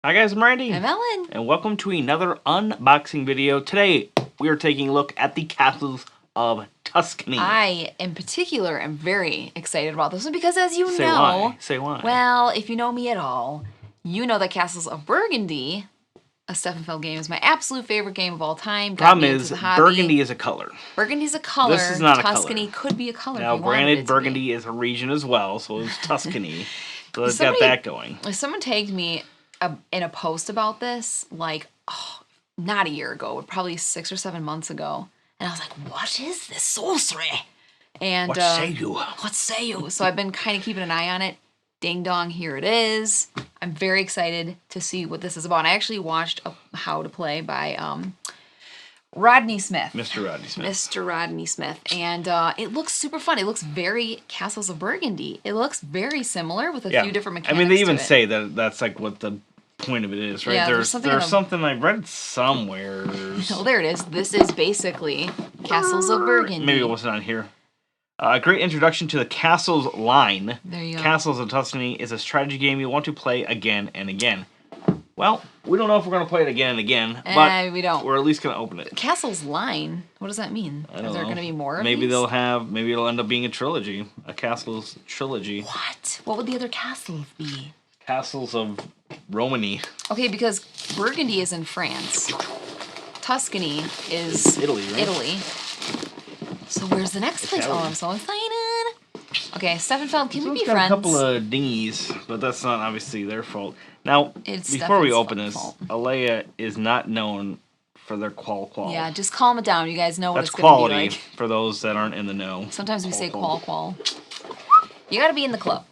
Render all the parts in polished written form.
Hi guys, I'm Randy. I'm Ellen. And welcome to another unboxing video. Today, we are taking a look at the Castles of Tuscany. I, in particular, am very excited about this one because as you Say know... why. Say why. Well, if you know me at all, you know that Castles of Burgundy, a Steffenfeld game, is my absolute favorite game of all time. Problem is, Burgundy is a color. Burgundy's a color. This is not Tuscany a color. could be a color Now, if you wanted granted, it to Burgundy is a region as well, so it's Tuscany. So it's Somebody, got that going. Someone tagged me in a post about this, like, not a year ago, but probably 6 or 7 months ago. And I was like, what is this sorcery? And What say you? What say you? So I've been kind of keeping an eye on it. Ding dong, here it is. I'm very excited to see what this is about. And I actually watched How to Play by Rodney Smith. Mr. Rodney Smith. Mr. Rodney Smith. And it looks super fun. It looks very Castles of Burgundy. It looks very similar with a few different mechanics. I mean, they even to it. say that that's like what the point of it is, right? Yeah, there's something I read somewhere. Oh, there it is. This is basically Castles of Burgundy. Maybe it wasn't on here. A great introduction to the Castles line. There you go. Castles of Tuscany is a strategy game you want to play again and again. Well, we don't know if we're going to play it again and again, but we don't. We're at least going to open it. Castles line? What does that mean? I don't know. Is there going to be more of Maybe these? maybe it'll end up being a trilogy. A Castles trilogy. What? What would the other castles be? Castles of Romany. Okay, because Burgundy is in France. Tuscany is Italy, right? Italy. So where's the next place? Oh, I'm so excited. Okay, Steffenfeld, can we be got friends? a couple of dinghies, but that's not obviously their fault. Now, It's before we Steffen's open this, fault. Alea is not known for their qual. Yeah, just calm it down. You guys know what That's it's going to quality be like. for those that aren't in the know. Sometimes we say qual. You got to be in the club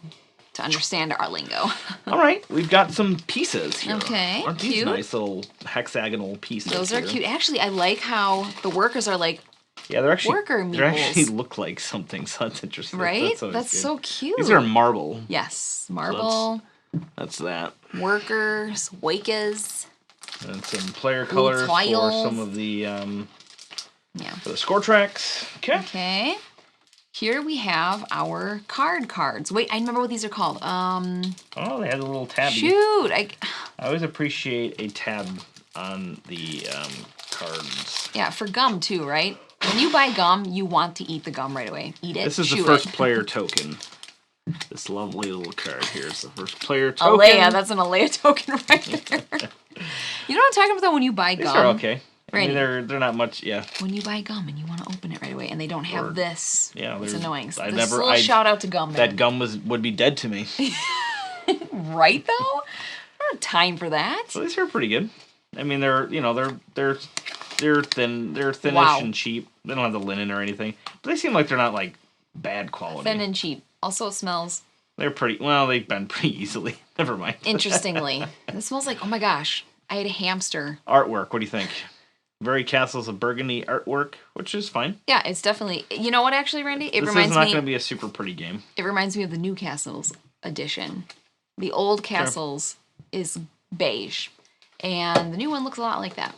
to understand our lingo. All right, we've got some pieces here. Okay, Aren't these cute. nice little hexagonal pieces? Those are here? cute. Actually, I like how the workers are like, Yeah, they're actually worker they meeples. actually look like something, so that's interesting. right? always That's good. so cute. These are marble. Yes, marble, That's that. workers, wakas. And some player colors for tiles. some of the Yeah. for the score tracks. Okay. Okay. Here we have our cards. Wait, I remember what these are called. Oh, they had a little tabby. Shoot, I always appreciate a tab on the cards. yeah, for gum too, right? When you buy gum, you want to eat the gum right away. Eat it. This is chew the first it. player token. This lovely little card here is the first player token. Alea, that's an Alea token right there. You know what I'm talking about though, when you buy These gum? are okay. I Right. mean, they're not much, yeah. When you buy gum and you want to open it right away and they don't have this, Yeah, it's they're- annoying. So I this never- little I- shout out to gum. That Man. gum would be dead to me. Right though? I don't have time for that. So these are pretty good. I mean, they're thin, they're thinnish Wow. and cheap. They don't have the linen or anything, but they seem like they're not like bad quality. Thin and cheap. Also, it smells They're pretty well. They bend pretty easily. Never mind. interestingly. It smells like, oh my gosh, I had a hamster. Artwork. What do you think? Very Castles of Burgundy artwork, which is fine. Yeah, it's definitely. You know what? Actually, Randy, it This reminds is not me. going to be a super pretty game. It reminds me of the new Castles edition. The old Castles is beige, and the new one looks a lot like that.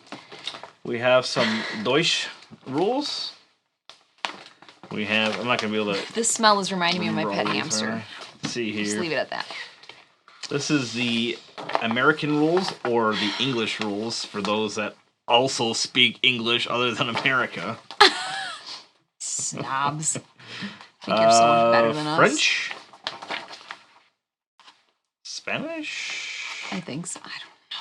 We have some Deutsch rules. We have. I'm not going to be able to. This smell is reminding me of my remember pet all these, hamster. alright. Let's see here. Just leave it at that. This is the American rules or the English rules for those that also speak English other than America. Snobs. Think you're so much better than us. French? Spanish? I think so. I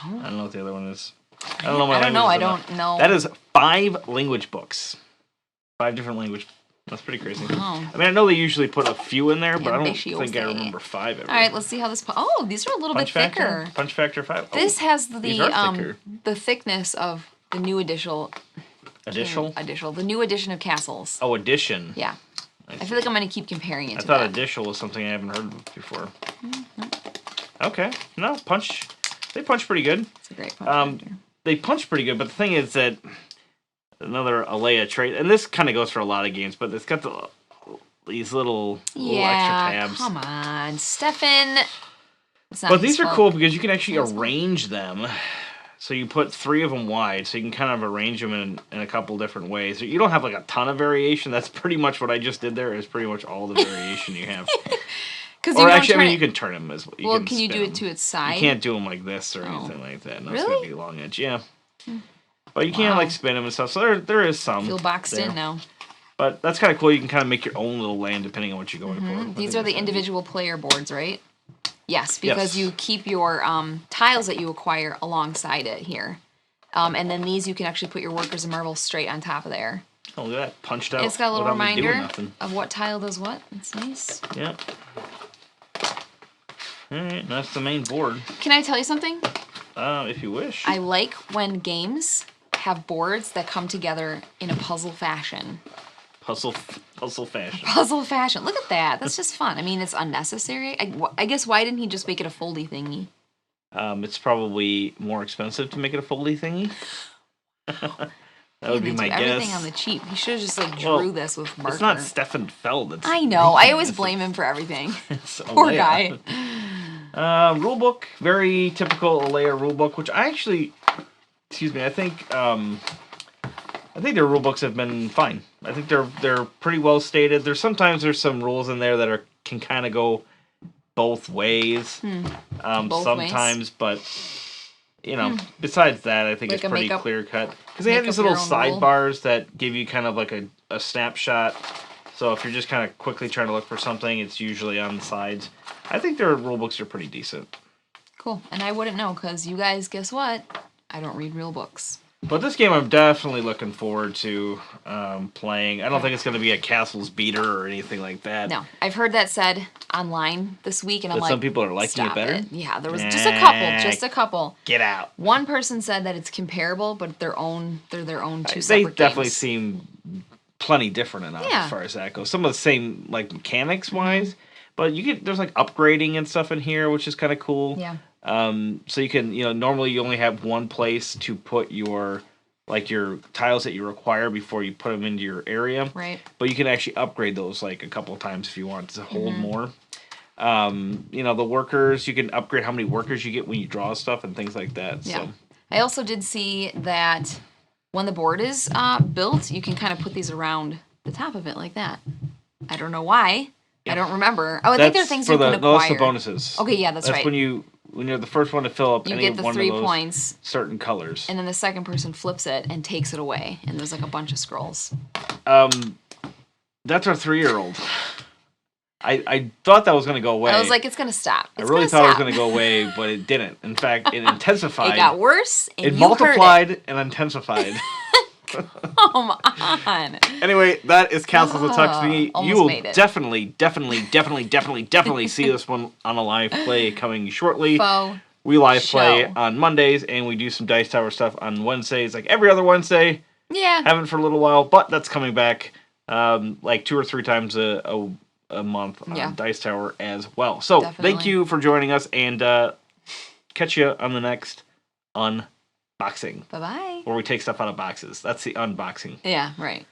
don't know. I don't know what the other one is. I don't know my I don't know. I languages don't enough. know. That is 5 language books. 5 different language. That's pretty crazy. Wow. I mean, I know they usually put a few in there, but I don't Ambitious. think I remember 5 ever. All right, let's see how this. Oh, these are a little Punch bit factor? thicker. Punch factor 5. Oh, This has these are thicker. the thickness of the new edition. Additional? The new edition of Castles. Oh, addition. Yeah. I feel like I'm going to keep comparing it I to thought that. additional was something I haven't heard of before. Okay. No, punch. They punch pretty good. It's a great punch factor. They punch pretty good, but the thing is that another Alea trait, and this kind of goes for a lot of games, but it's got these little extra tabs. Come on, Stefan. It's not But his these are fault. cool because you can actually arrange them. So you put 3 of them wide, so you can kind of arrange them in a couple different ways. You don't have like a ton of variation. That's pretty much what I just did there. Is pretty much all the variation you have. Because Or actually, I mean, you can turn them as well. Well, can you do it to its side? You can't do them like this or anything like that. No, really? It's gonna be long edge. Yeah. But you can like spin them and stuff. So there is some. Feel boxed in now. But that's kind of cool. You can kind of make your own little land depending on what you're going for. These are the individual player boards, right? Yes, because you keep your tiles that you acquire alongside it here. And then these, you can actually put your workers and marbles straight on top of there. Oh, look at that. Punched out. It's got a little reminder of what tile does what. It's nice. Yep. Alright, that's the main board. Can I tell you something? If you wish. I like when games have boards that come together in a puzzle fashion. Puzzle fashion. Puzzle fashion. Look at that. That's just fun. I mean, it's unnecessary. I guess why didn't he just make it a foldy thingy? It's probably more expensive to make it a foldy thingy. That would be my guess. Everything on the cheap. He should have just like drew this with marker. It's not Stefan Feld. I know. I always blame him for everything. Poor guy. Rulebook, very typical Alea rulebook, which I actually, I think their rulebooks have been fine. I think they're pretty well stated. There's some rules in there that can kind of go both ways. Sometimes, ways? But besides that, I think like it's pretty clear cut. Because they have these little sidebars that give you kind of like a snapshot. So if you're just kind of quickly trying to look for something, it's usually on the sides. I think their rulebooks are pretty decent. Cool. And I wouldn't know because you guys, guess what? I don't read real books. But this game I'm definitely looking forward to playing. I don't think it's going to be a Castles beater or anything like that. No. I've heard that said online this week, and I'm like, some people are liking it better? Yeah, there was just a couple. Get out. One person said that it's comparable, but they're their own two separate games. They definitely seem plenty different enough as far as that goes. Some of the same, like, mechanics-wise, but there's, like, upgrading and stuff in here, which is kind of cool. Yeah. So you can, normally you only have one place to put your tiles that you require before you put them into your area. Right. But you can actually upgrade those like a couple of times if you want to hold more. The workers, you can upgrade how many workers you get when you draw stuff and things like that. Yeah. So. I also did see that when the board is built, you can kind of put these around the top of it like that. I don't know why. Yeah. I don't remember. Oh, I think there are things you can acquire. No, that's the bonuses. Okay, yeah, that's right. That's when you're the first one to fill up any of one of those points, certain colors. And then the second person flips it and takes it away. And there's like a bunch of scrolls. That's our 3-year-old. I thought that was going to go away. I was like, it's going to stop. I really thought it was going to go away, but it didn't. In fact, it intensified. It got worse, and it multiplied and intensified. Come on. Anyway, that is Castles of Tuscany. You will definitely see this one on a live play coming shortly. We live play on Mondays, and we do some Dice Tower stuff on Wednesdays, like every other Wednesday. Yeah. Haven't for a little while, but that's coming back like 2 or 3 times a month on Dice Tower as well. So thank you for joining us, and catch you on the next unboxing. Bye-bye. Where we take stuff out of boxes. That's the unboxing. Yeah, right.